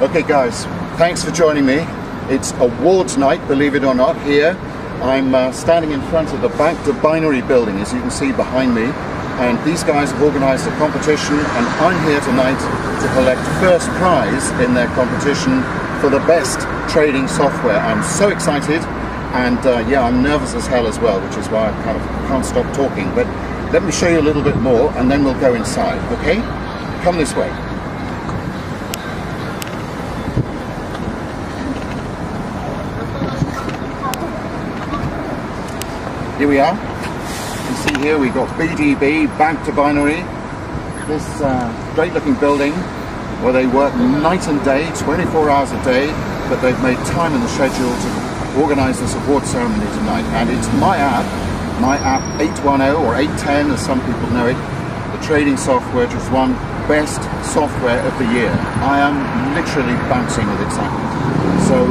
Okay guys, thanks for joining me. It's awards night, believe it or not, here. I'm standing in front of the Back to Binary building, as you can see behind me. And these guys have organised a competition, and I'm here tonight to collect first prize in their competition for the best trading software. I'm so excited, and yeah, I'm nervous as hell as well, which is why I kind of can't stop talking. But let me show you a little bit more, and then we'll go inside, okay? Come this way. Here we are. You can see here we've got BDB, Back to Binary. This great looking building where they work night and day, 24 hours a day, but they've made time in the schedule to organise this award ceremony tonight. And it's my app 810 or 810 as some people know it, the trading software, which has won Best Software of the Year. I am literally bouncing with excitement. So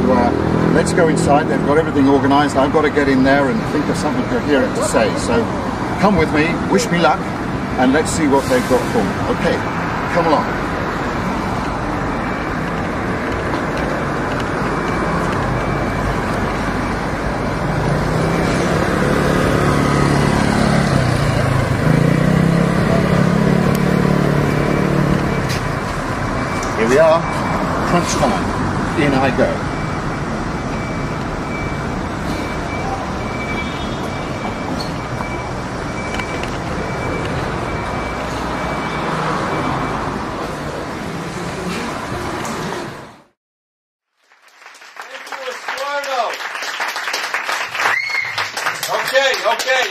let's go inside. They've got everything organised. I've got to get in there and think of something coherent to say. So come with me, wish me luck, and let's see what they've got for me. Okay, come along. Here we are, crunch time. In I go.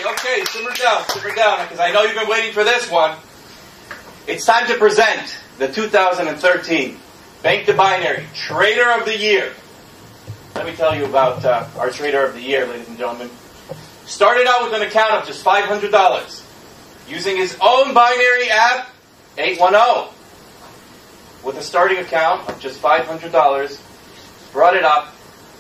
Okay, simmer down, because I know you've been waiting for this one. It's time to present the 2013 Back to Binary Trader of the Year. Let me tell you about our Trader of the Year, ladies and gentlemen. Started out with an account of just $500, using his own binary app, 810. With a starting account of just $500, brought it up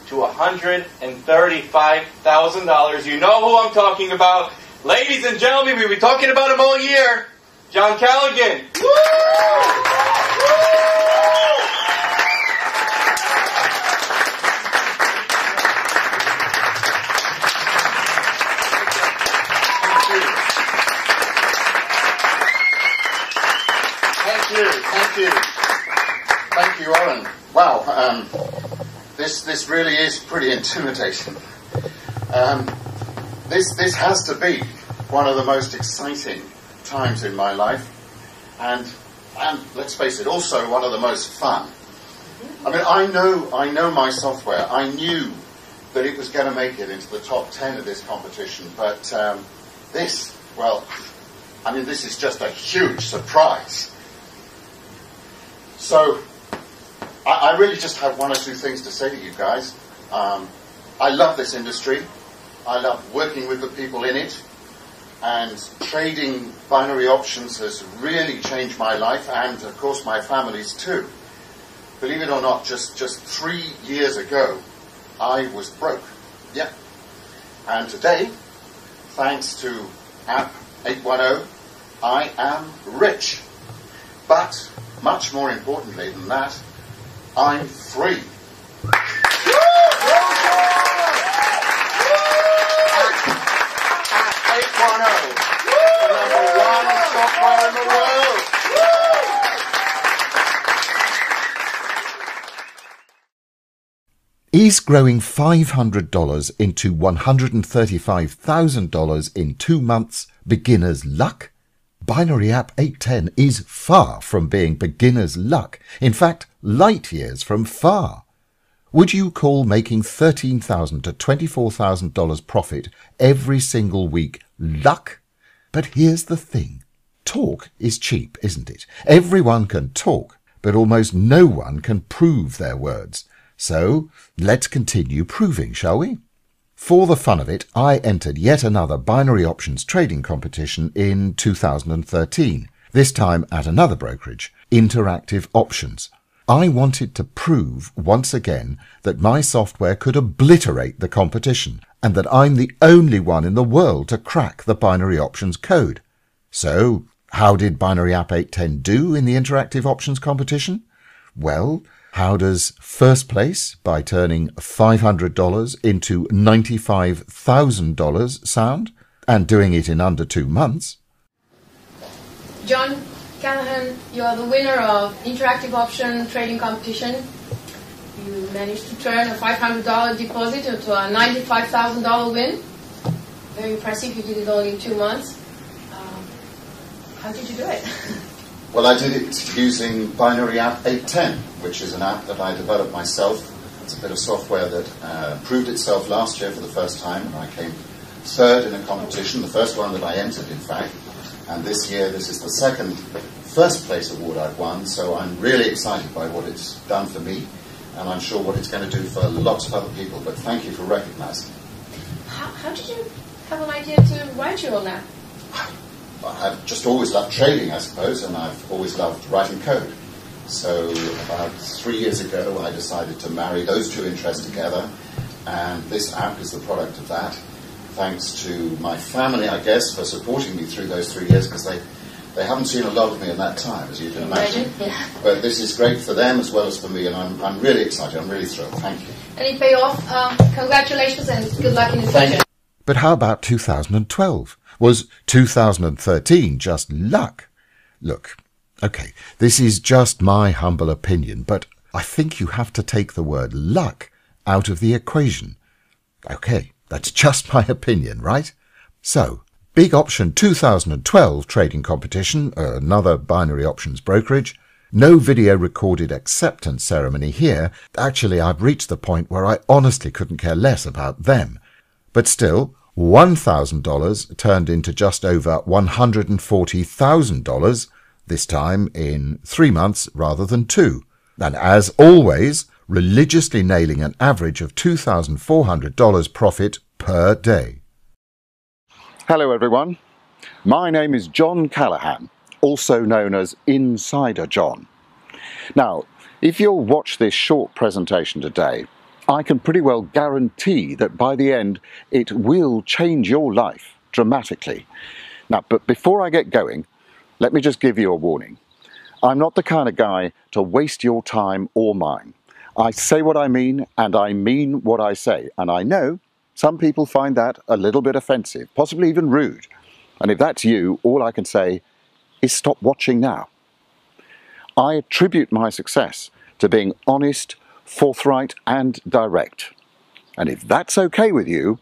to $135,000. You know who I'm talking about. Ladies and gentlemen, we've been talking about him all year. John Callaghan. Woo! Thank you, Oren. Wow, this really is pretty intimidating. This has to be one of the most exciting times in my life, and let's face it, also one of the most fun. I mean, I know my software. I knew that it was going to make it into the top 10 of this competition, but this is just a huge surprise. So, I really just have one or two things to say to you guys. I love this industry. I love working with the people in it. And trading binary options has really changed my life, and of course my family's too. Believe it or not, just 3 years ago, I was broke. Yeah. And today, thanks to app 810, I am rich. But much more importantly than that, I'm free. Is growing $500 into $135,000 in 2 months beginner's luck? Binary App 810 is far from being beginner's luck. In fact, light years from far. Would you call making $13,000 to $24,000 profit every single week luck? But here's the thing. Talk is cheap, isn't it? Everyone can talk, but almost no one can prove their words. So let's continue proving, shall we? For the fun of it, I entered yet another binary options trading competition in 2013, this time at another brokerage, Interactive Options. I wanted to prove once again that my software could obliterate the competition and that I'm the only one in the world to crack the binary options code. So, how did Binary App 810 do in the Interactive Options competition? Well, How does first place by turning $500 into $95,000 sound, and doing it in under 2 months? John Callahan, you are the winner of Interactive Option Trading Competition. You managed to turn a $500 deposit into a $95,000 win. Very impressive. You did it all in 2 months. How did you do it? Well, I did it using Binary App 810, which is an app that I developed myself. It's a bit of software that proved itself last year for the first time, and I came third in a competition, the first one that I entered, in fact. And this year, this is the second first place award I've won, so I'm really excited by what it's done for me, and I'm sure what it's going to do for lots of other people, but thank you for recognizing it. How did you have an idea to write your own app? I've just always loved trading, I suppose, and I've always loved writing code. So about 3 years ago, I decided to marry those two interests together, and this app is the product of that. Thanks to my family, I guess, for supporting me through those 3 years, because they haven't seen a lot of me in that time, as you can imagine. Yeah. But this is great for them as well as for me, and I'm really excited. I'm really thrilled. Thank you. And it paid off. Congratulations and good luck in the future. But how about 2012? Was 2013 just luck? Look, okay, this is just my humble opinion, but I think you have to take the word luck out of the equation. Okay, that's just my opinion, right? So, Big Option 2012 trading competition, another binary options brokerage. No video recorded acceptance ceremony here. Actually, I've reached the point where I honestly couldn't care less about them. But still, $1,000 turned into just over $140,000, this time in 3 months rather than 2. And as always, religiously nailing an average of $2,400 profit per day. Hello everyone, my name is John Callahan, also known as Insider John. Now, if you'll watch this short presentation today, I can pretty well guarantee that by the end it will change your life dramatically. Now, but before I get going, let me just give you a warning. I'm not the kind of guy to waste your time or mine. I say what I mean, and I mean what I say, and I know some people find that a little bit offensive, possibly even rude. And if that's you, all I can say is stop watching now. I attribute my success to being honest, forthright and direct. And if that's okay with you,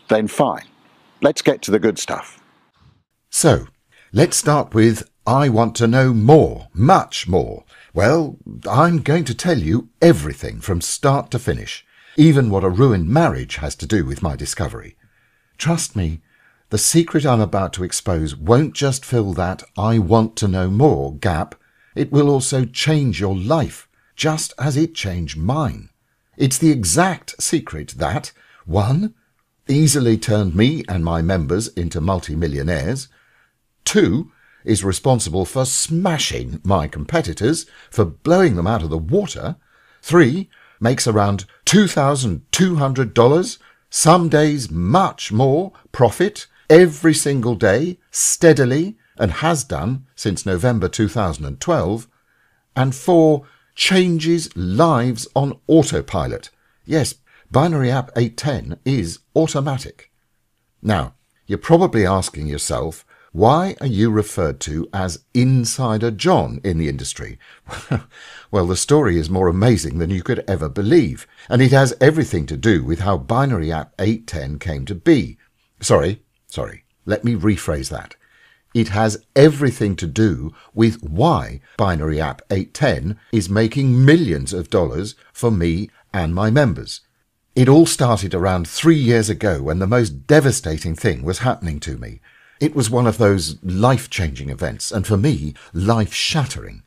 then fine. Let's get to the good stuff. So, let's start with I want to know more, much more. Well, I'm going to tell you everything from start to finish, even what a ruined marriage has to do with my discovery. Trust me, the secret I'm about to expose won't just fill that I want to know more gap, it will also change your life, just as it changed mine. It's the exact secret that, 1, easily turned me and my members into multi-millionaires, 2, is responsible for smashing my competitors, for blowing them out of the water, 3, makes around $2,200, some days much more, profit, every single day, steadily, and has done since November 2012, and 4, changes lives on autopilot. Yes, Binary App 810 is automatic. Now, you're probably asking yourself, why are you referred to as Insider John in the industry? Well, the story is more amazing than you could ever believe, and it has everything to do with how Binary App 810 came to be. Sorry, let me rephrase that. It has everything to do with why Binary App 810 is making millions of dollars for me and my members. It all started around 3 years ago when the most devastating thing was happening to me. It was one of those life-changing events, and for me, life-shattering.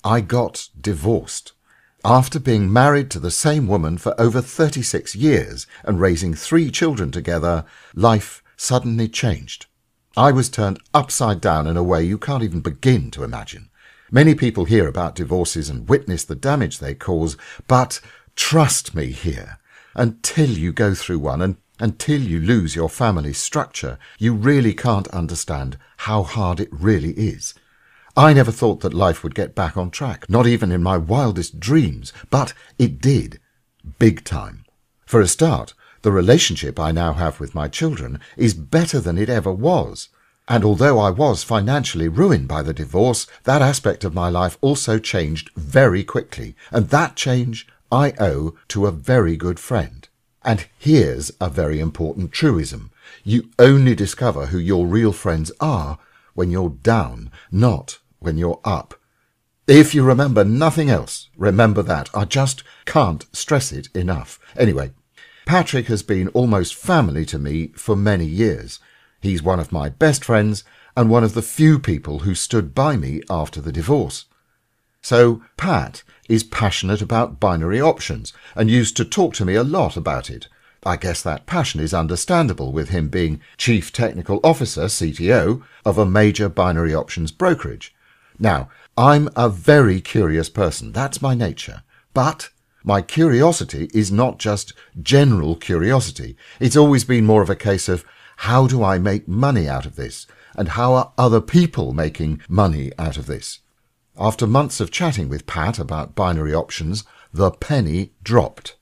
I got divorced. After being married to the same woman for over 36 years and raising 3 children together, life suddenly changed. I was turned upside down in a way you can't even begin to imagine. Many people hear about divorces and witness the damage they cause, but trust me here, until you go through one and until you lose your family structure, you really can't understand how hard it really is. I never thought that life would get back on track, not even in my wildest dreams, but it did. Big time. For a start, the relationship I now have with my children is better than it ever was. And although I was financially ruined by the divorce, that aspect of my life also changed very quickly, and that change I owe to a very good friend. And here's a very important truism. You only discover who your real friends are when you're down, not when you're up. If you remember nothing else, remember that. I just can't stress it enough. Anyway, Patrick has been almost family to me for many years. He's one of my best friends and one of the few people who stood by me after the divorce. So Pat is passionate about binary options and used to talk to me a lot about it. I guess that passion is understandable with him being Chief Technical Officer, CTO, of a major binary options brokerage. Now, I'm a very curious person. That's my nature. But my curiosity is not just general curiosity. It's always been more of a case of, how do I make money out of this? And how are other people making money out of this? After months of chatting with Pat about binary options, the penny dropped.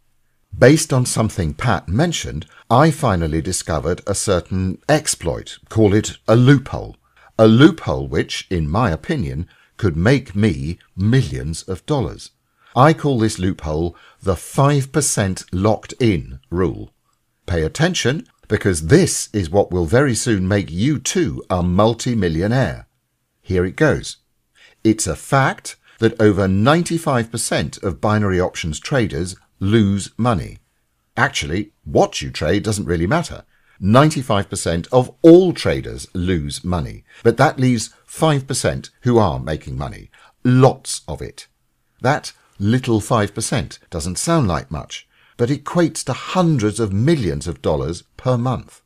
Based on something Pat mentioned, I finally discovered a certain exploit, call it a loophole which, in my opinion, could make me millions of dollars. I call this loophole the 5% locked-in rule. Pay attention, because this is what will very soon make you too a multi-millionaire. Here it goes. It's a fact that over 95% of binary options traders lose money. Actually, what you trade doesn't really matter. 95% of all traders lose money, but that leaves 5% who are making money. Lots of it. That little 5% doesn't sound like much, but equates to hundreds of millions of dollars per month.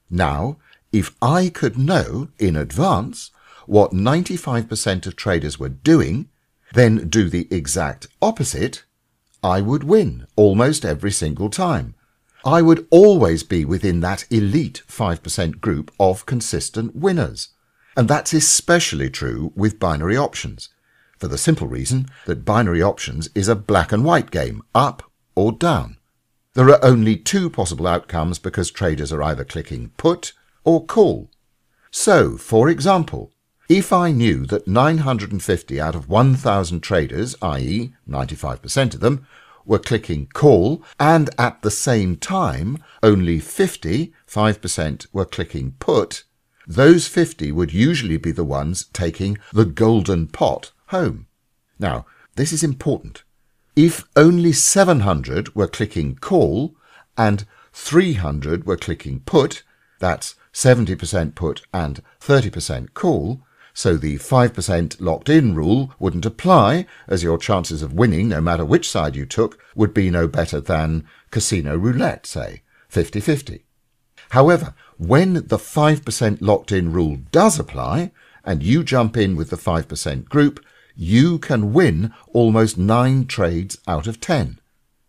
Now, if I could know in advance what 95% of traders were doing, then do the exact opposite, I would win almost every single time. I would always be within that elite 5% group of consistent winners. And that's especially true with binary options, for the simple reason that binary options is a black and white game, up or down. There are only two possible outcomes because traders are either clicking put or call. So, for example, if I knew that 950 out of 1,000 traders, i.e. 95% of them, were clicking call, and at the same time only 5% were clicking put, those 50 would usually be the ones taking the golden pot home. Now, this is important. If only 700 were clicking call and 300 were clicking put, that's 70% put and 30% call, so the 5% locked-in rule wouldn't apply, as your chances of winning, no matter which side you took, would be no better than casino roulette, say, 50-50. However, when the 5% locked-in rule does apply, and you jump in with the 5% group, you can win almost 9 trades out of 10.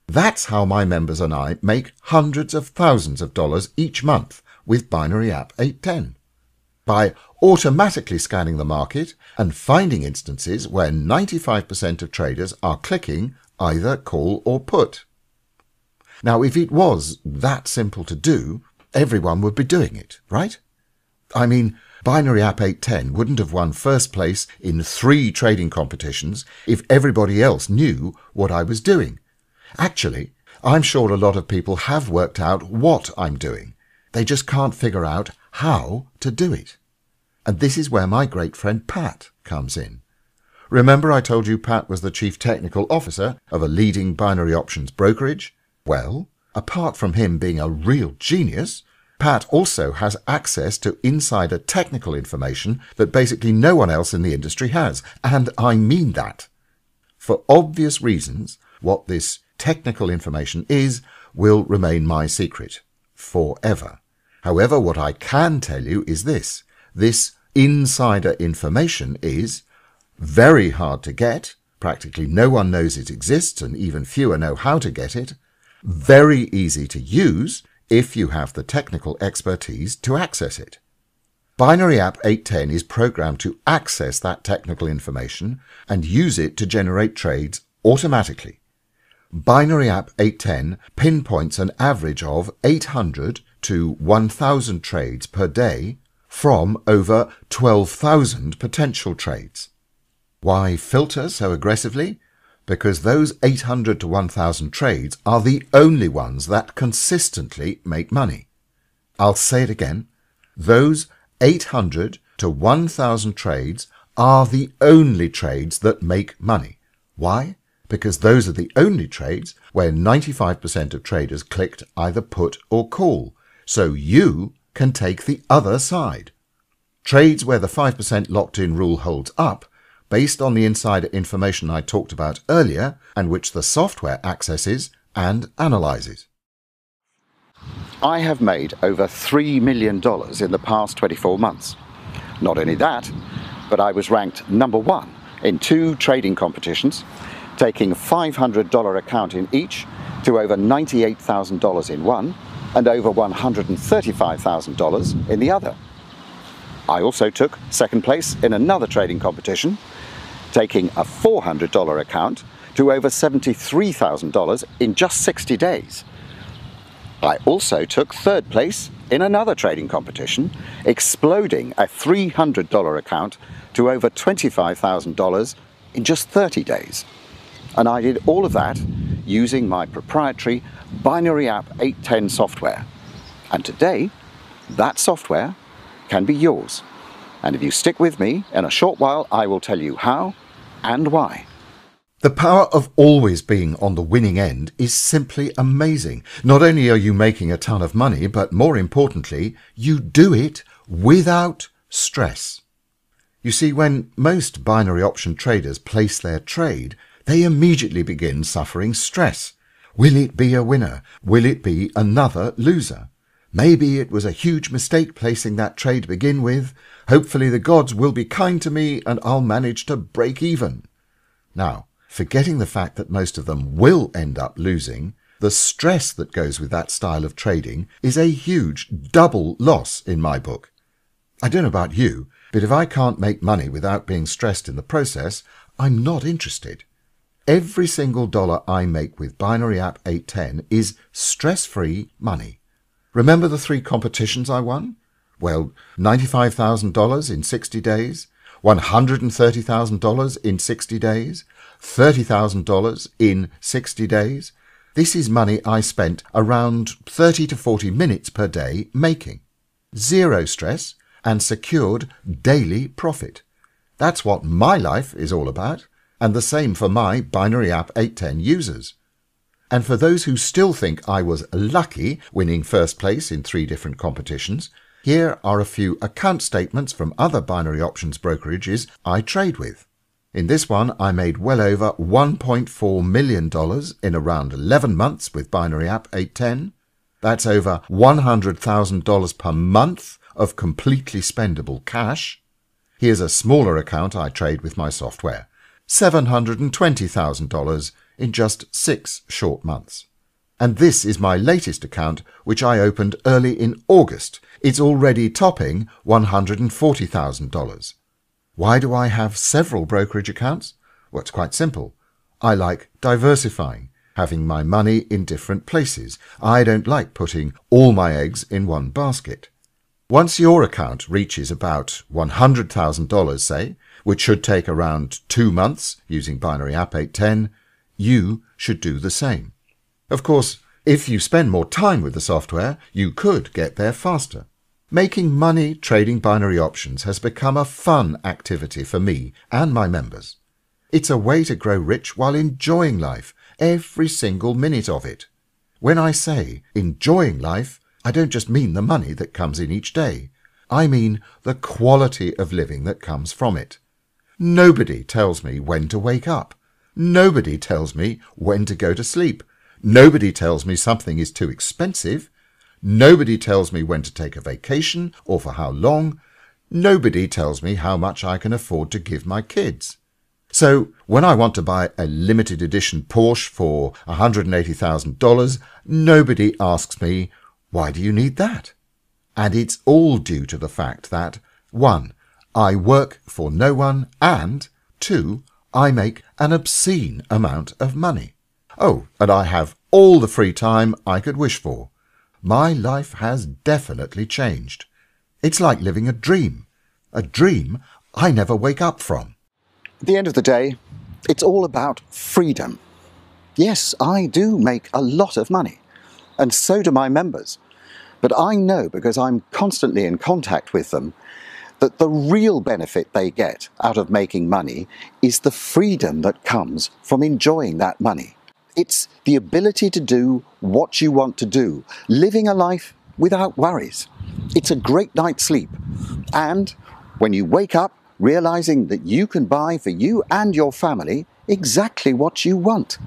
That's how my members and I make hundreds of thousands of dollars each month with Binary App 810. By automatically scanning the market and finding instances where 95% of traders are clicking either call or put. Now, if it was that simple to do, everyone would be doing it, right? I mean, Binary App 810 wouldn't have won first place in 3 trading competitions if everybody else knew what I was doing. Actually, I'm sure a lot of people have worked out what I'm doing. They just can't figure out how to do it. And this is where my great friend Pat comes in. Remember I told you Pat was the Chief Technical Officer of a leading binary options brokerage? Well, apart from him being a real genius, Pat also has access to insider technical information that basically no one else in the industry has, and I mean that. For obvious reasons, what this technical information is will remain my secret forever. However, what I can tell you is this. This insider information is very hard to get. Practically no one knows it exists, and even fewer know how to get it. Very easy to use if you have the technical expertise to access it. Binary App 810 is programmed to access that technical information and use it to generate trades automatically. Binary App 810 pinpoints an average of 800 to 1,000 trades per day from over 12,000 potential trades. Why filter so aggressively? Because those 800 to 1,000 trades are the only ones that consistently make money. I'll say it again. Those 800 to 1,000 trades are the only trades that make money. Why? Because those are the only trades where 95% of traders clicked either put or call, so you can take the other side. Trades where the 5% locked-in rule holds up, based on the insider information I talked about earlier and which the software accesses and analyzes. I have made over $3 million in the past 24 months. Not only that, but I was ranked number 1 in 2 trading competitions, taking a $500 account in each to over $98,000 in one and over $135,000 in the other. I also took second place in another trading competition, taking a $400 account to over $73,000 in just 60 days. I also took third place in another trading competition, exploding a $300 account to over $25,000 in just 30 days. And I did all of that using my proprietary Binary App 810 software. And today, that software can be yours. And if you stick with me, in a short while I will tell you how and why. The power of always being on the winning end is simply amazing. Not only are you making a ton of money, but more importantly, you do it without stress. You see, when most binary option traders place their trade, they immediately begin suffering stress. Will it be a winner? Will it be another loser? Maybe it was a huge mistake placing that trade to begin with. Hopefully the gods will be kind to me and I'll manage to break even. Now, forgetting the fact that most of them will end up losing, the stress that goes with that style of trading is a huge double loss in my book. I don't know about you, but if I can't make money without being stressed in the process, I'm not interested. Every single dollar I make with Binary App 810 is stress-free money. Remember the 3 competitions I won? Well, $95,000 in 60 days, $130,000 in 60 days, $30,000 in 60 days. This is money I spent around 30 to 40 minutes per day making. Zero stress and secured daily profit. That's what my life is all about, and the same for my Binary App 810 users. And for those who still think I was lucky winning first place in 3 different competitions, here are a few account statements from other binary options brokerages I trade with. In this one, I made well over $1.4 million in around 11 months with Binary App 810. That's over $100,000 per month of completely spendable cash. Here's a smaller account I trade with my software. $720,000 in just 6 short months. And this is my latest account, which I opened early in August. It's already topping $140,000. Why do I have several brokerage accounts? Well, it's quite simple. I like diversifying, having my money in different places. I don't like putting all my eggs in one basket. Once your account reaches about $100,000, say, which should take around 2 months using Binary App 810, you should do the same. Of course, if you spend more time with the software, you could get there faster. Making money trading binary options has become a fun activity for me and my members. It's a way to grow rich while enjoying life, every single minute of it. When I say enjoying life, I don't just mean the money that comes in each day. I mean the quality of living that comes from it. Nobody tells me when to wake up. Nobody tells me when to go to sleep. Nobody tells me something is too expensive. Nobody tells me when to take a vacation or for how long. Nobody tells me how much I can afford to give my kids. So when I want to buy a limited edition Porsche for $180,000, nobody asks me, why do you need that? And it's all due to the fact that 1. I work for no one, and 2. I make an obscene amount of money. Oh, and I have all the free time I could wish for. My life has definitely changed. It's like living a dream I never wake up from. At the end of the day, it's all about freedom. Yes, I do make a lot of money, and so do my members. But I know, because I'm constantly in contact with them, that the real benefit they get out of making money is the freedom that comes from enjoying that money. It's the ability to do what you want to do, living a life without worries. It's a great night's sleep. And when you wake up, realizing that you can buy for you and your family exactly what you want.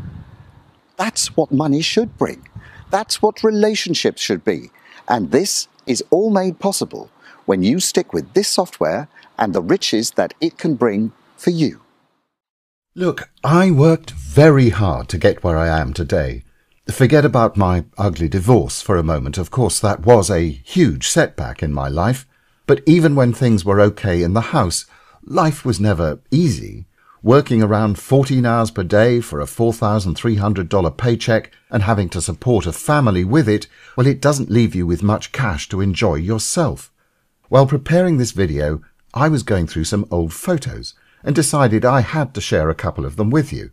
That's what money should bring. That's what relationships should be. And this is all made possible when you stick with this software and the riches that it can bring for you. Look, I worked very hard to get where I am today. Forget about my ugly divorce for a moment. Of course, that was a huge setback in my life. But even when things were okay in the house, life was never easy. Working around 14 hours per day for a $4,300 paycheck and having to support a family with it, well, it doesn't leave you with much cash to enjoy yourself. While preparing this video, I was going through some old photos and decided I had to share a couple of them with you.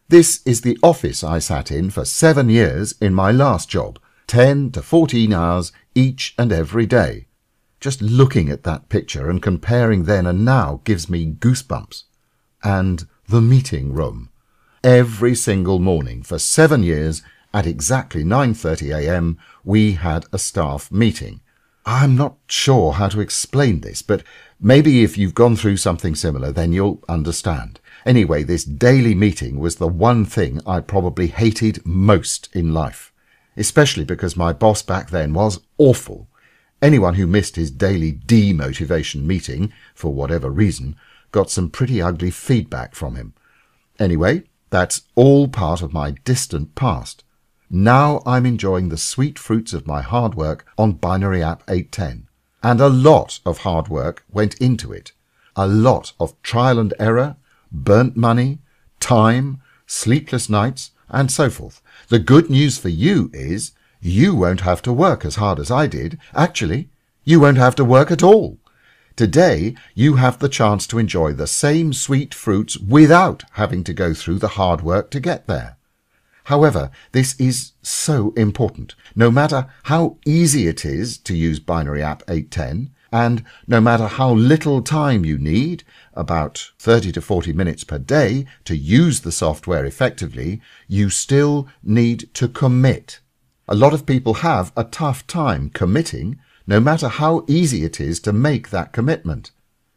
This is the office I sat in for 7 years in my last job, 10 to 14 hours each and every day. Just looking at that picture and comparing then and now gives me goosebumps. And the meeting room. Every single morning for 7 years at exactly 9:30 a.m. we had a staff meeting. I'm not sure how to explain this, but maybe if you've gone through something similar then you'll understand. Anyway, this daily meeting was the one thing I probably hated most in life, especially because my boss back then was awful. Anyone who missed his daily demotivation meeting, for whatever reason, got some pretty ugly feedback from him. Anyway, that's all part of my distant past. Now I'm enjoying the sweet fruits of my hard work on Binary App 810. And a lot of hard work went into it. A lot of trial and error, burnt money, time, sleepless nights, and so forth. The good news for you is you won't have to work as hard as I did. Actually, you won't have to work at all. Today, you have the chance to enjoy the same sweet fruits without having to go through the hard work to get there. However, this is so important. No matter how easy it is to use Binary App 810, and no matter how little time you need, about 30 to 40 minutes per day, to use the software effectively, you still need to commit. A lot of people have a tough time committing, no matter how easy it is to make that commitment.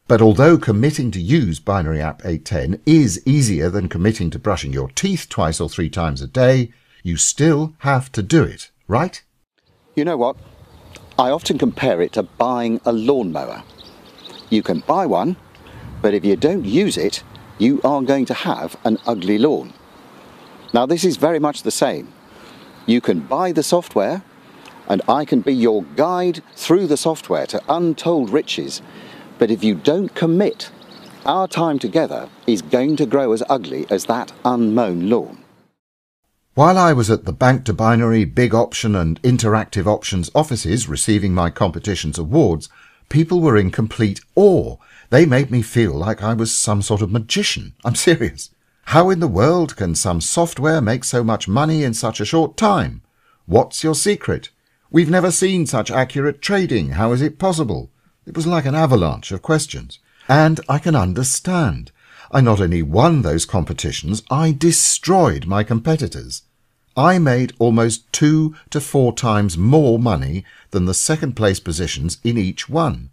But although committing to use Binary App 810 is easier than committing to brushing your teeth 2 or 3 times a day, you still have to do it, right? You know what? I often compare it to buying a lawnmower. You can buy one, but if you don't use it, you are going to have an ugly lawn. Now, this is very much the same. You can buy the software, and I can be your guide through the software to untold riches. But if you don't commit, our time together is going to grow as ugly as that unmown lawn. While I was at the Bank to Binary, Big Option and Interactive Options offices receiving my competition's awards, people were in complete awe. They made me feel like I was some sort of magician. I'm serious. How in the world can some software make so much money in such a short time? What's your secret? We've never seen such accurate trading. How is it possible? It was like an avalanche of questions. And I can understand. I not only won those competitions, I destroyed my competitors. I made almost 2 to 4 times more money than the second place positions in each one.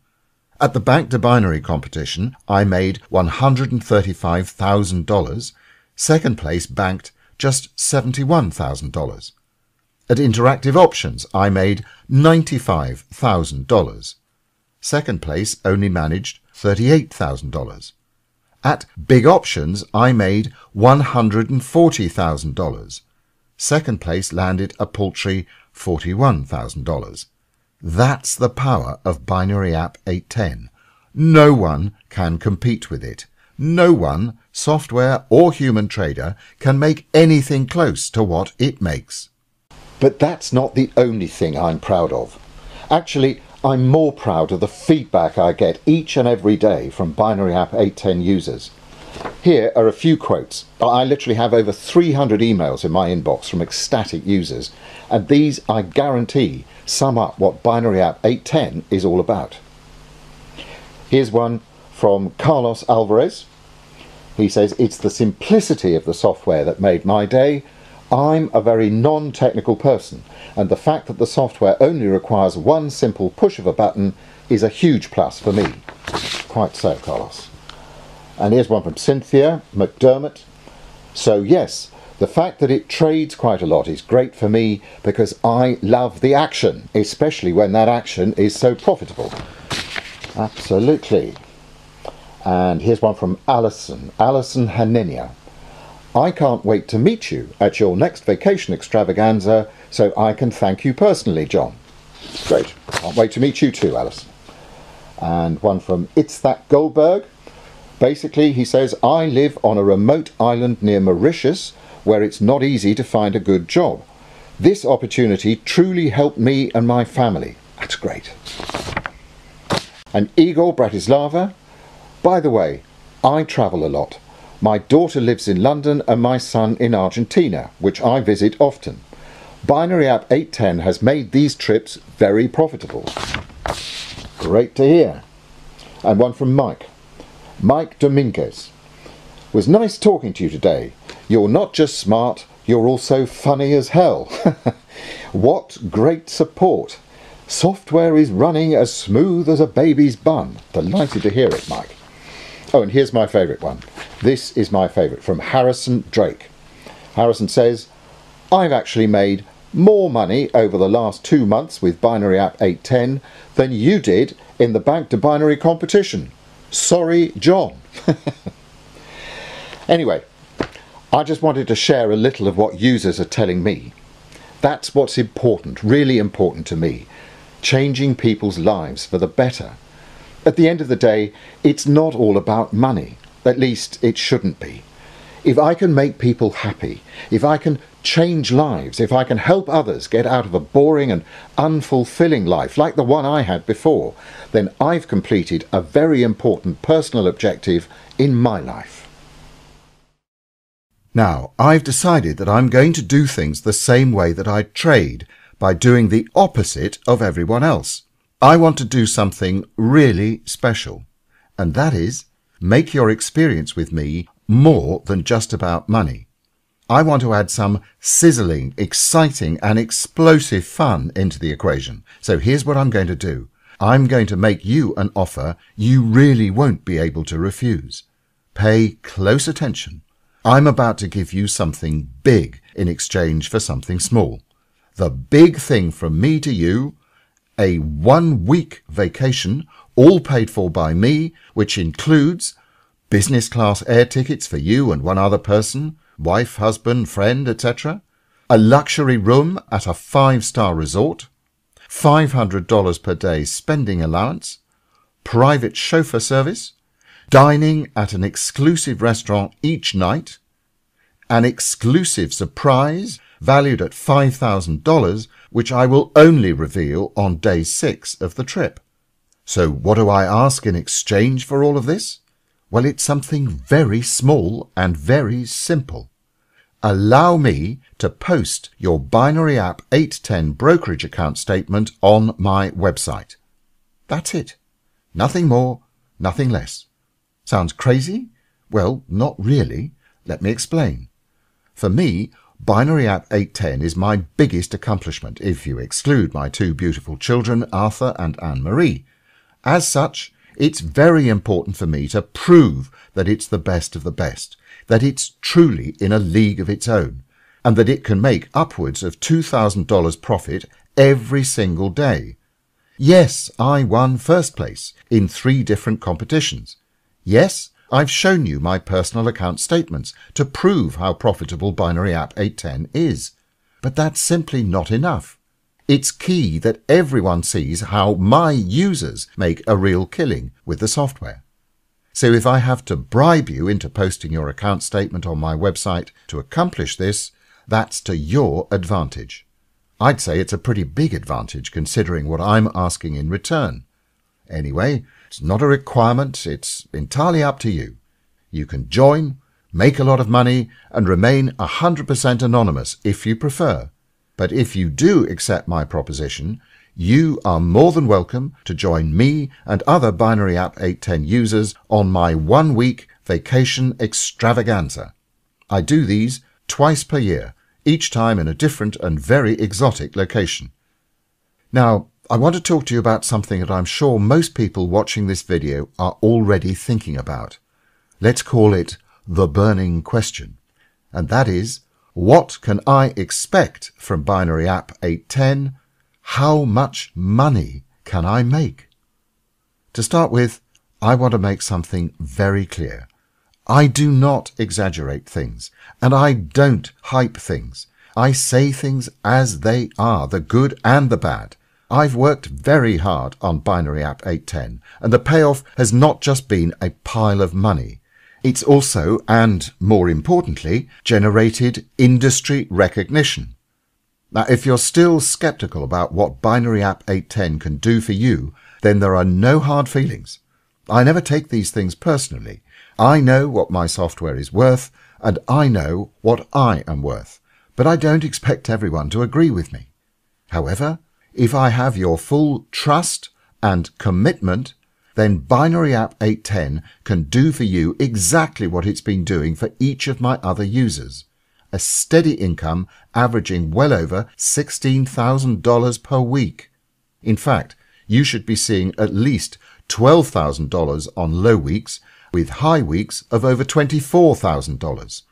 At the Bank to Binary competition, I made $135,000. Second place banked just $71,000. At Interactive Options, I made $95,000. Second place only managed $38,000. At Big Options, I made $140,000. Second place landed a paltry $41,000. That's the power of Binary App 810. No one can compete with it. No one, software or human trader, can make anything close to what it makes. But that's not the only thing I'm proud of. Actually, I'm more proud of the feedback I get each and every day from Binary App 810 users. Here are a few quotes. I literally have over 300 emails in my inbox from ecstatic users, and these, I guarantee, sum up what Binary App 810 is all about. Here's one from Carlos Alvarez. He says, "It's the simplicity of the software that made my day. I'm a very non-technical person, and the fact that the software only requires one simple push of a button is a huge plus for me." Quite so, Carlos. And here's one from Cynthia McDermott. "So yes, the fact that it trades quite a lot is great for me because I love the action, especially when that action is so profitable." Absolutely. And here's one from Alison Hanenia. "I can't wait to meet you at your next vacation extravaganza so I can thank you personally, John." Great. Can't wait to meet you too, Alison. And one from It's That Goldberg. Basically, he says, "I live on a remote island near Mauritius where it's not easy to find a good job. This opportunity truly helped me and my family." That's great. And Igor Bratislava. "By the way, I travel a lot. My daughter lives in London and my son in Argentina, which I visit often. Binary App 810 has made these trips very profitable." Great to hear. And one from Mike Dominguez. "Was nice talking to you today. You're not just smart, you're also funny as hell. What great support. Software is running as smooth as a baby's bum." Delighted to hear it, Mike. Oh, and here's my favourite one. This is my favourite, from Harrison Drake. Harrison says, "I've actually made more money over the last 2 months with Binary App 810 than you did in the Bank to Binary competition. Sorry, John." Anyway, I just wanted to share a little of what users are telling me. That's what's important, really important to me. Changing people's lives for the better. At the end of the day, it's not all about money. At least it shouldn't be. If I can make people happy, if I can change lives, if I can help others get out of a boring and unfulfilling life like the one I had before, then I've completed a very important personal objective in my life. Now, I've decided that I'm going to do things the same way that I trade, by doing the opposite of everyone else. I want to do something really special, and that is make your experience with me more than just about money. I want to add some sizzling, exciting and explosive fun into the equation. So here's what I'm going to do. I'm going to make you an offer you really won't be able to refuse. Pay close attention. I'm about to give you something big in exchange for something small. The big thing from me to you, a 1-week vacation, all paid for by me, which includes business class air tickets for you and one other person, wife, husband, friend, etc., a luxury room at a 5-star resort, $500 per day spending allowance, private chauffeur service, dining at an exclusive restaurant each night, an exclusive surprise valued at $5,000, which I will only reveal on day 6 of the trip. So what do I ask in exchange for all of this? Well, it's something very small and very simple. Allow me to post your Binary App 810 brokerage account statement on my website. That's it. Nothing more, nothing less. Sounds crazy? Well, not really. Let me explain. For me, Binary App 810 is my biggest accomplishment, if you exclude my 2 beautiful children, Arthur and Anne-Marie. As such, it's very important for me to prove that it's the best of the best, that it's truly in a league of its own, and that it can make upwards of $2,000 profit every single day. Yes, I won first place in 3 different competitions. Yes, I've shown you my personal account statements to prove how profitable Binary App 810 is. But that's simply not enough. It's key that everyone sees how my users make a real killing with the software. So if I have to bribe you into posting your account statement on my website to accomplish this, that's to your advantage. I'd say it's a pretty big advantage considering what I'm asking in return. Anyway, it's not a requirement, it's entirely up to you. You can join, make a lot of money, and remain 100% anonymous if you prefer. But if you do accept my proposition, you are more than welcome to join me and other Binary App 810 users on my 1-week vacation extravaganza. I do these twice per year, each time in a different and very exotic location. Now, I want to talk to you about something that I'm sure most people watching this video are already thinking about. Let's call it the burning question. And that is, what can I expect from Binary App 810? How much money can I make? To start with, I want to make something very clear. I do not exaggerate things, and I don't hype things. I say things as they are, the good and the bad. I've worked very hard on Binary App 810, and the payoff has not just been a pile of money. It's also, and more importantly, generated industry recognition. Now, if you're still skeptical about what Binary App 810 can do for you, then there are no hard feelings. I never take these things personally. I know what my software is worth, and I know what I am worth, but I don't expect everyone to agree with me. However, if I have your full trust and commitment, then Binary App 810 can do for you exactly what it's been doing for each of my other users. A steady income averaging well over $16,000 per week. In fact, you should be seeing at least $12,000 on low weeks, with high weeks of over $24,000.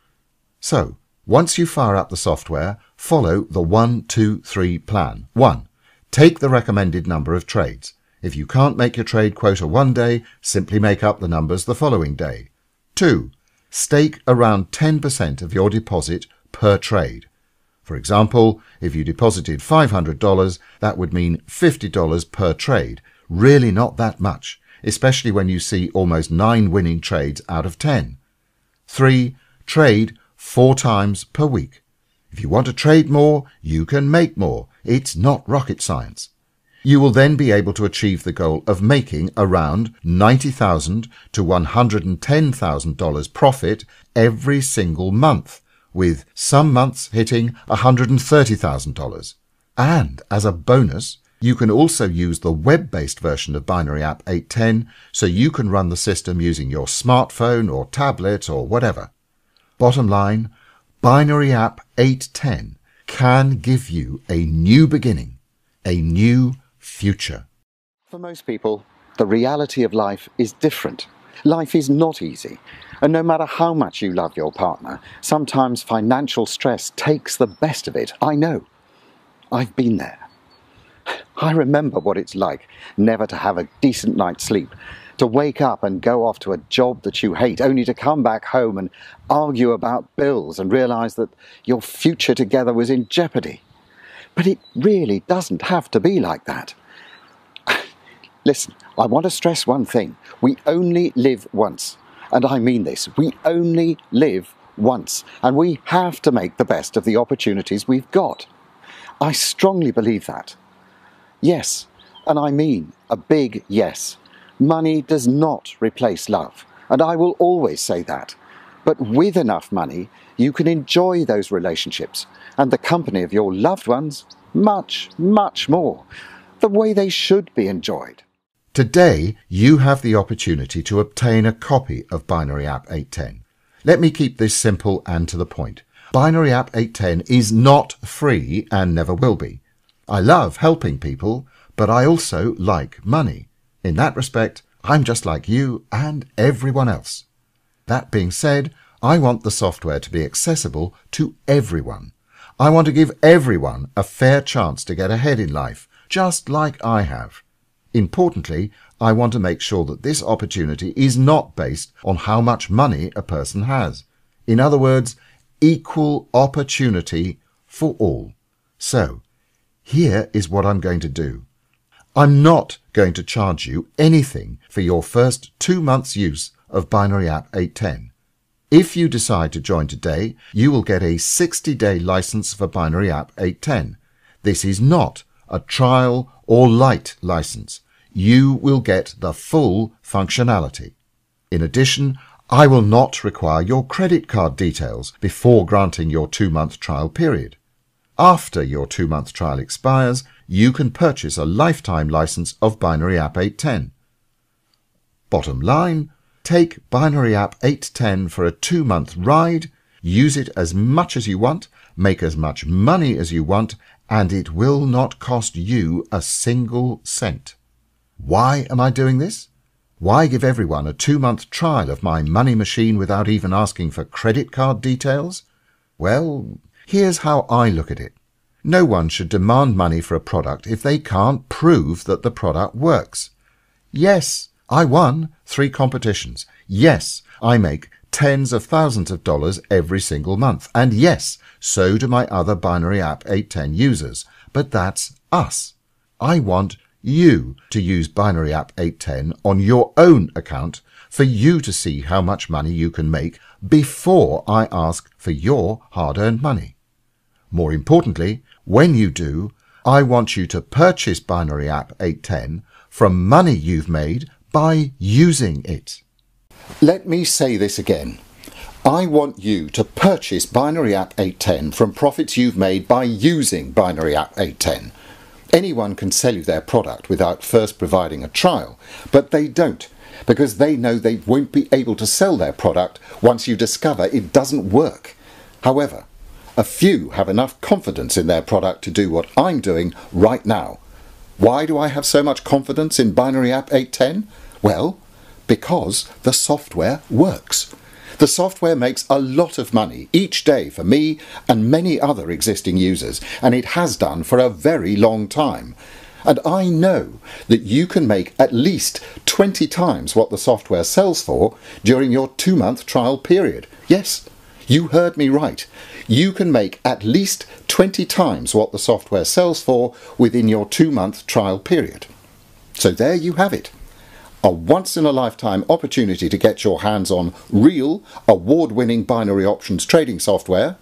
So, once you fire up the software, follow the 1-2-3 plan. 1. Take the recommended number of trades. If you can't make your trade quota one day, simply make up the numbers the following day. 2. Stake around 10% of your deposit per trade. For example, if you deposited $500, that would mean $50 per trade. Really not that much, especially when you see almost 9 winning trades out of 10. 3. Trade 4 times per week. If you want to trade more, you can make more. It's not rocket science. You will then be able to achieve the goal of making around $90,000 to $110,000 profit every single month, with some months hitting $130,000. And as a bonus, you can also use the web-based version of Binary App 810 so you can run the system using your smartphone or tablet or whatever. Bottom line, Binary App 810 can give you a new beginning, a new future. For most people, the reality of life is different. Life is not easy, and no matter how much you love your partner, sometimes financial stress takes the best of it. I know. I've been there. I remember what it's like never to have a decent night's sleep, to wake up and go off to a job that you hate, only to come back home and argue about bills and realize that your future together was in jeopardy. But it really doesn't have to be like that. Listen, I want to stress one thing. We only live once. And I mean this. We only live once. And we have to make the best of the opportunities we've got. I strongly believe that. Yes, and I mean a big yes. Money does not replace love. And I will always say that. But with enough money, you can enjoy those relationships and the company of your loved ones much, much more, the way they should be enjoyed. Today, you have the opportunity to obtain a copy of Binary App 810. Let me keep this simple and to the point. Binary App 810 is not free and never will be. I love helping people, but I also like money. In that respect, I'm just like you and everyone else. That being said, I want the software to be accessible to everyone. I want to give everyone a fair chance to get ahead in life, just like I have. Importantly, I want to make sure that this opportunity is not based on how much money a person has. In other words, equal opportunity for all. So, Here is what I'm going to do. I'm not going to charge you anything for your first 2 months' use of Binary App 810. If you decide to join today, you will get a 60-day license for Binary App 810. This is not a trial or light license. You will get the full functionality. In addition, I will not require your credit card details before granting your 2-month trial period. After your 2-month trial expires, you can purchase a lifetime license of Binary App 810. Bottom line, take Binary App 810 for a 2-month ride, use it as much as you want, make as much money as you want, and it will not cost you a single cent. Why am I doing this? Why give everyone a 2-month trial of my money machine without even asking for credit card details? Well, here's how I look at it. No one should demand money for a product if they can't prove that the product works. Yes, I won 3 competitions. Yes, I make tens of thousands of dollars every single month. And yes, so do my other Binary App 810 users. But that's us. I want you to use Binary App 810 on your own account for you to see how much money you can make before I ask for your hard-earned money. More importantly, when you do, I want you to purchase Binary App 810 from money you've made by using it. Let me say this again. I want you to purchase Binary App 810 from profits you've made by using Binary App 810. Anyone can sell you their product without first providing a trial, but they don't, because they know they won't be able to sell their product once you discover it doesn't work. However, a few have enough confidence in their product to do what I'm doing right now. Why do I have so much confidence in Binary App 810? Well, because the software works. The software makes a lot of money each day for me and many other existing users, and it has done for a very long time. And I know that you can make at least 20 times what the software sells for during your 2-month trial period. Yes, you heard me right. You can make at least 20 times what the software sells for within your 2-month trial period. So there you have it. A once-in-a-lifetime opportunity to get your hands on real, award-winning binary options trading software,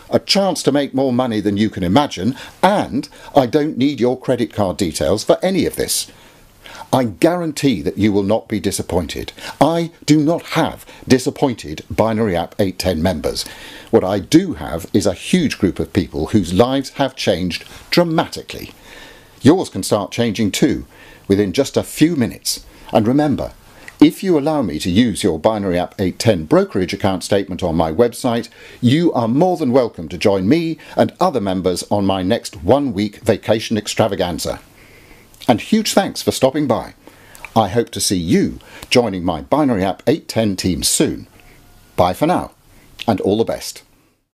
a chance to make more money than you can imagine, and I don't need your credit card details for any of this. I guarantee that you will not be disappointed. I do not have disappointed Binary App 810 members. What I do have is a huge group of people whose lives have changed dramatically. Yours can start changing too, within just a few minutes. And remember, if you allow me to use your Binary App 810 brokerage account statement on my website, you are more than welcome to join me and other members on my next 1-week vacation extravaganza. And huge thanks for stopping by. I hope to see you joining my Binary App 810 team soon. Bye for now, and all the best.